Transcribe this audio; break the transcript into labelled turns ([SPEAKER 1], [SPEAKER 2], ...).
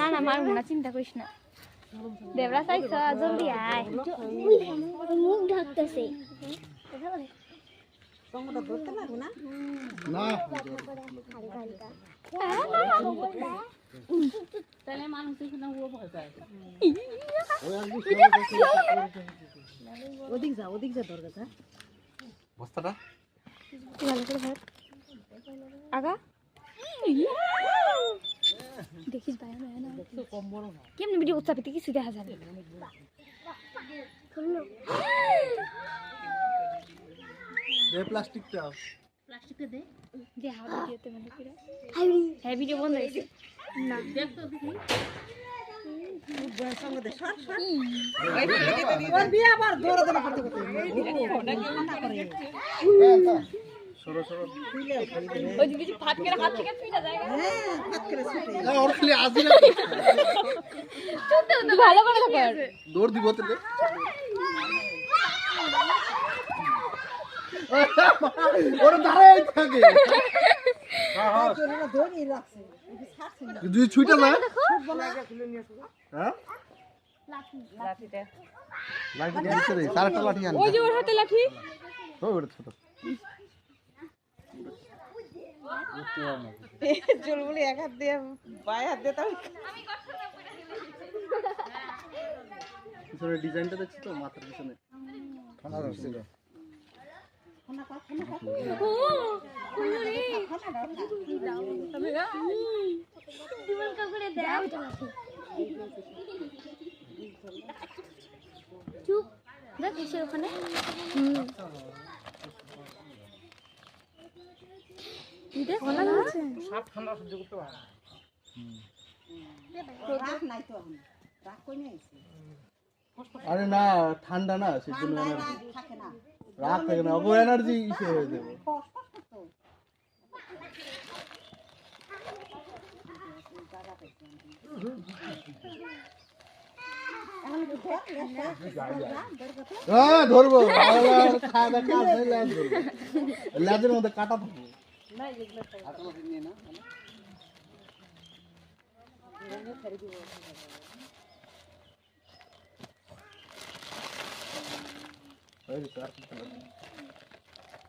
[SPEAKER 1] না না মারবো না, চিন্তা করিস না। দেবরা চাইছ জলদি আয়। মুখ ঢাকতেছে।
[SPEAKER 2] তাহলে মানুষ ওদিক যা দরকার
[SPEAKER 3] বস্তাটা
[SPEAKER 1] আগা দেখিস ভাই না কেমনি ভিডিও উচ্চাপিতে কিছু দেখা যাবে।
[SPEAKER 3] প্লাস্টিকটা
[SPEAKER 2] দে
[SPEAKER 1] যে হাওয়া ভিডিওতে মানে কি হ্যাঁ ভিডিও বন্ধ হয়েছে না
[SPEAKER 2] দেখ তো দেখি
[SPEAKER 3] দৌড় দিব দুই ছুইটা না
[SPEAKER 2] চুলগুলি এক হাত দিয়ে বাই হাত দিয়ে
[SPEAKER 3] পিছনে ডিজাইনটা দেখছি তো মাথার পিছনে
[SPEAKER 1] চুপ দেখ ওখানে
[SPEAKER 3] আরে না ঠান্ডা না সেজন্য রাগ থাকে না অব এনার্জি ইসে হয়ে যাবে ধরবো লেজের মধ্যে কাটা থাকবো